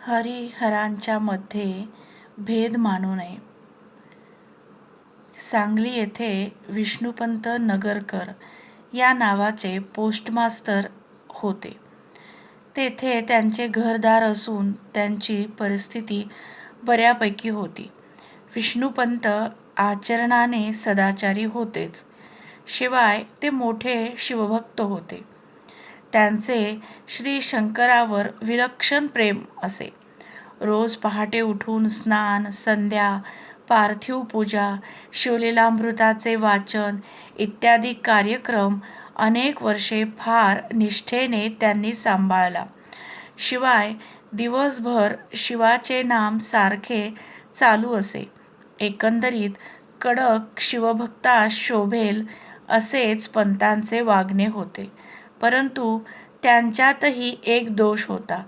हरिहरांच्या मध्ये भेद मानू नये. सांगली येथे विष्णुपंत नगरकर या नावाचे पोस्टमास्तर होते. तेथे त्यांचे घरदार असून त्यांची परिस्थिती बऱ्यापैकी होती. विष्णुपंत आचरणाने सदाचारी होतेच, शिवाय ते मोठे शिवभक्त होते. त्यांचे श्री शंकरावर विलक्षण प्रेम असे. रोज पहाटे उठून स्नान, संध्या, पार्थिव पूजा, शिवलीलामृताचे वाचन इत्यादी कार्यक्रम अनेक वर्षे फार निष्ठेने त्यांनी सांभाळला. शिवाय दिवसभर शिवाचे नाम सारखे चालू असे. एकंदरीत कडक शिवभक्तास शोभेल असेच पंतांचे वागणे होते. परंतु त्यांच्यातही एक दोष होता,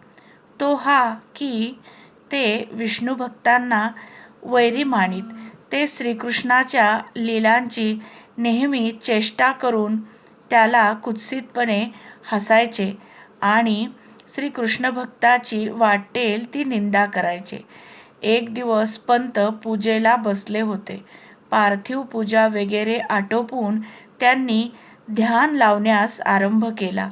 तो हा की ते विष्णुभक्तांना वैरी मानित. ते श्रीकृष्णाच्या लीलांची नेहमी चेष्टा करून त्याला कुत्सितपणे हसायचे आणि श्रीकृष्णभक्ताची वाटेल ती निंदा करायचे. एक दिवस पंत पूजेला बसले होते. पार्थिव पूजा वगैरे आटोपून त्यांनी ध्यान लावण्यास आरंभ केला.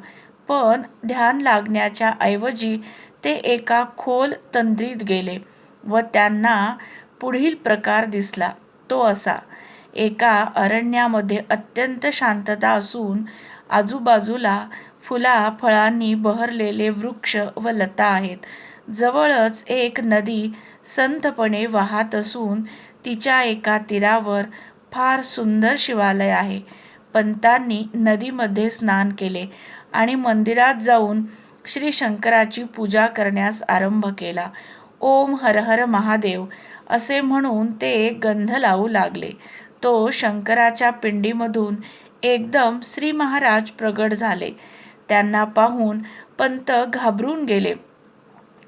पण ध्यान लागण्याच्या ऐवजी ते एका खोल तंद्रीत गेले व त्यांना पुढील प्रकार दिसला, तो असा. एका अरण्यामध्ये अत्यंत शांतता असून आजूबाजूला फुला फळांनी बहरलेले वृक्ष व लता आहेत. जवळच एक नदी संथपणे वाहत असून तिच्या एका तीरावर फार सुंदर शिवालय आहे. पंतांनी नदीमध्ये स्नान केले आणि मंदिरात जाऊन श्री शंकराची पूजा करण्यास आरंभ केला. ओम हर हर महादेव असे म्हणून ते गंध लावू लागले. तो शंकराच्या पिंडीमधून एकदम श्री महाराज प्रगट झाले. त्यांना पाहून पंत घाबरून गेले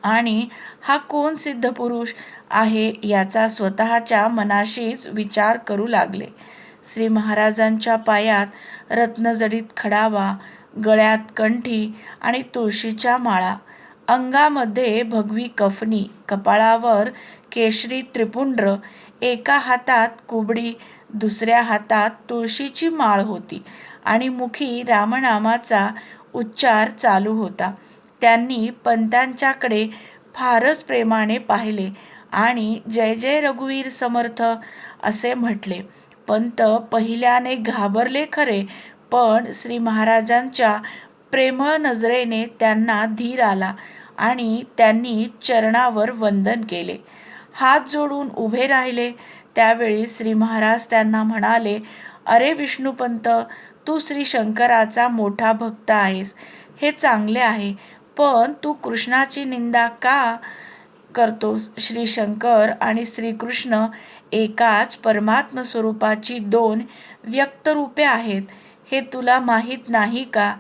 आणि हा कोण सिद्ध पुरुष आहे याचा स्वतःच्या मनाशीच विचार करू लागले. श्री महाराजांच्या पायात रत्नजडित खडावा, गळ्यात कंठी आणि तुळशीच्या माळा, अंगामध्ये भगवी कफनी, कपाळावर केशरी त्रिपुंड्र, एका हातात कुबडी, दुसऱ्या हातात तुळशीची माळ होती आणि मुखी रामनामाचा उच्चार चालू होता. त्यांनी पंतांच्याकडे फारच प्रेमाने पाहिले आणि जय जय रघुवीर समर्थ असे म्हटले. पंत पहिल्याने घाबरले खरे, पण श्री महाराजांच्या प्रेमळ नजरेने त्यांना धीर आला आणि त्यांनी चरणावर वंदन केले. हात जोडून उभे राहिले. त्यावेळी श्री महाराज त्यांना म्हणाले, अरे विष्णुपंत, तू श्री शंकराचा मोठा भक्त आहेस, हे चांगले आहे, पण तू कृष्णाची निंदा का करतोस? श्री शंकर आणि श्रीकृष्ण एकाच परमात्म स्वरूपाची दोन व्यक्त रूपे आहेत, हे तुला माहीत नाही का?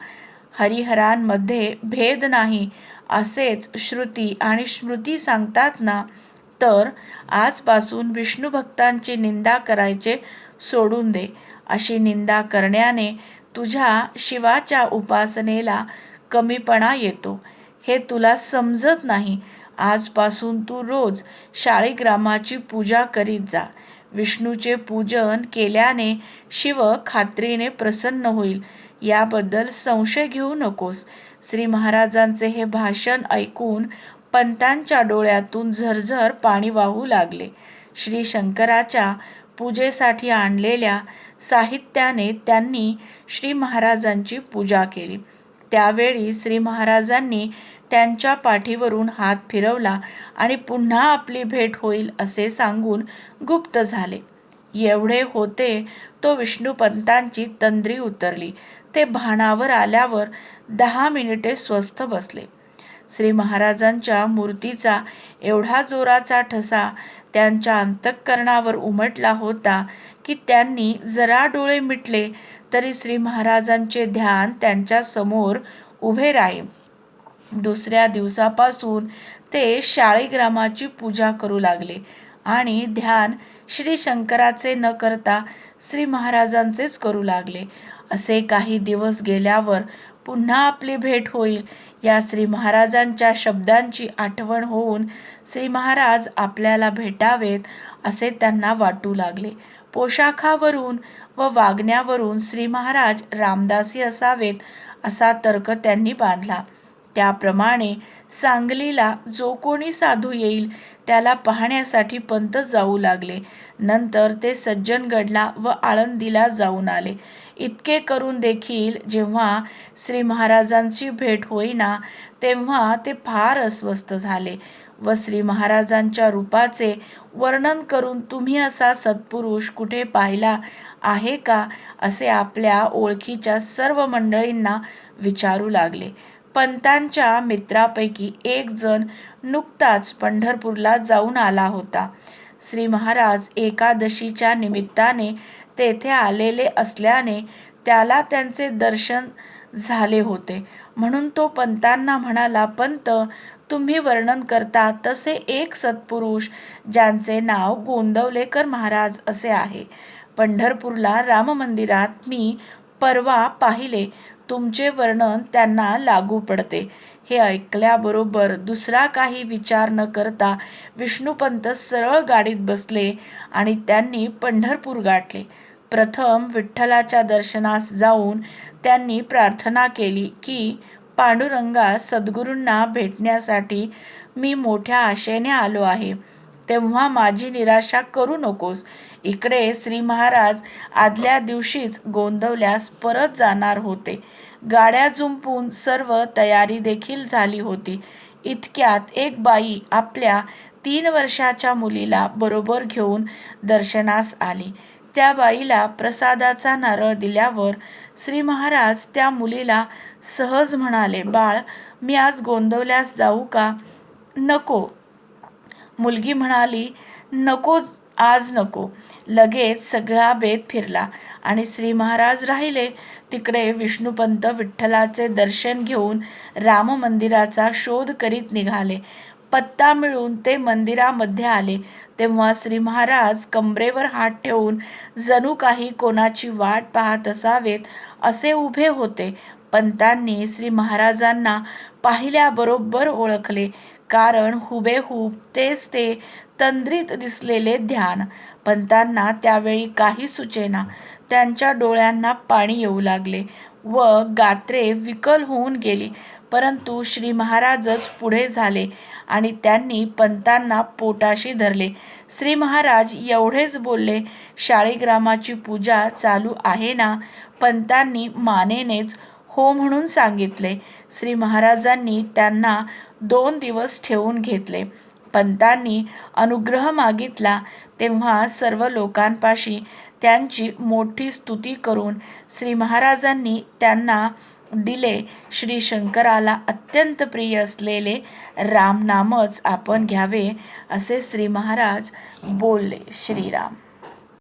हरिहरांमध्ये भेद नाही असेच श्रुती आणि स्मृती सांगतात ना. तर आजपासून विष्णुभक्तांची निंदा करायचे सोडून दे. अशी निंदा करण्याने तुझ्या शिवाच्या उपासनेला कमीपणा येतो, हे तुला समजत नाही. आजपासून तू रोज शाळीग्रामाची पूजा करीत जा. विष्णूचे पूजन केल्याने शिव खात्रीने प्रसन्न होईल, याबद्दल संशय घेऊ नकोस. श्री महाराजांचे हे भाषण ऐकून पंतांच्या डोळ्यातून झरझर पाणी वाहू लागले. श्री शंकराच्या पूजेसाठी आणलेल्या साहित्याने त्यांनी श्री महाराजांची पूजा केली. त्यावेळी श्री महाराजांनी त्यांच्या पाठीवरून हात फिरवला आणि पुन्हा आपली भेट होईल असे सांगून गुप्त झाले. एवढे होते तो विष्णुपंतांची तंद्री उतरली. ते भानावर आल्यावर 10 मिनिटे स्वस्थ बसले. श्री महाराजांच्या मूर्तीचा एवढा जोराचा ठसा त्यांच्या अंतःकरणावर उमटला होता की त्यांनी जरा डोळे मिटले तरी श्री महाराजांचे ध्यान त्यांच्या समोर उभे राही. दुसऱ्या दिवसापासून ते शाळीग्रामाची पूजा करू लागले आणि ध्यान श्री शंकराचे न करता श्री महाराजांचेच करू लागले. असे काही दिवस गेल्यावर पुन्हा आपली भेट होईल या श्री महाराजांच्या शब्दांची आठवण होऊन श्री महाराज आपल्याला भेटावेत असे त्यांना वाटू लागले. पोशाखावरून व वागण्यावरून श्री महाराज रामदासी असावेत असा तर्क त्यांनी बांधला. त्याप्रमाणे सांगलीला जो कोणी साधू येईल त्याला पाहण्यासाठी पंत जाऊ लागले. नंतर ते सज्जनगडला व आळंदीला जाऊन आले. इतके करून देखील जेव्हा श्री महाराजांची भेट होईना तेव्हा ते फार अस्वस्थ झाले व श्री महाराजांच्या रूपाचे वर्णन करून तुम्ही असा सत्पुरुष कुठे पाहिला आहे का असे आपल्या ओळखीच्या सर्व मंडळींना विचारू लागले. पंतांच्या मित्रापैकी एक जण नुकताच पंढरपूरला जाऊन आला होता. श्री महाराज एकादशीच्या निमित्ताने तेथे आलेले असल्याने त्याला त्यांचे दर्शन झाले होते. म्हणून तो पंतांना म्हणाला, पंत, तुम्ही वर्णन करता तसे एक सत्पुरुष ज्यांचे नाव गोंदवलेकर महाराज असे आहे. पंढरपूरला राम मंदिरात मी परवा पाहिले. तुमचे वर्णन त्यांना लागू पडते. हे ऐकल्याबरोबर दुसरा काही विचार न करता विष्णुपंत सरळ गाडीत बसले आणि त्यांनी पंढरपूर गाठले. प्रथम विठ्ठलाच्या दर्शनास जाऊन त्यांनी प्रार्थना केली की पांडुरंगा, सद्गुरूंना भेटण्यासाठी मी मोठ्या आशेने आलो आहे, तेव्हा माझी निराशा करू नकोस. इकडे श्री महाराज आदल्या दिवशीच गोंदवल्यास परत जाणार होते. गाड्या जुंपून सर्व तयारी देखील झाली होती. इतक्यात एक बाई आपल्या 3 वर्षाच्या मुलीला बरोबर घेऊन दर्शनास आली. त्या बाईला प्रसादाचा नारळ दिल्यावर श्री महाराज त्या मुलीला सहज म्हणाले, बाळ, मी आज गोंदवल्यास जाऊ का? नको. मुलगी म्हणाली, नको, आज नको. लगेच सगळा बेत फिरला आणि श्री महाराज राहिले. तिकडे विष्णुपंत विठ्ठलाचे दर्शन घेऊन राम मंदिराचा शोध करीत निघाले. पत्ता मिळून ते मंदिरामध्ये आले तेव्हा श्री महाराज कमरेवर हात ठेवून जणू काही कोणाची वाट पाहत असावेत असे उभे होते. पंतांनी श्री महाराजांना पाहिल्याबरोबर ओळखले, कारण हुबेहूब तेच ते तंद्रीत दिसलेले ध्यान. पंतांना त्यावेळी काही सुचेना. त्यांच्या डोळ्यांना पाणी येऊ लागले व गात्रे विकल होऊन गेली. परंतु श्री महाराजच पुढे झाले आणि त्यांनी पंतांना पोटाशी धरले. श्री महाराज एवढेच बोलले, शाळीग्रामाची पूजा चालू आहे ना? पंतांनी मानेनेच हो म्हणून सांगितले. श्री महाराजांनी त्यांना 2 दिवस ठेवून घेतले. पंतांनी अनुग्रह मागितला तेव्हा सर्व लोकांपाशी त्यांची मोठी स्तुती करून श्री महाराजांनी त्यांना दिले. श्री शंकराला अत्यंत प्रिय असलेले रामनामच आपण घ्यावे असे श्री महाराज बोलले. श्रीराम.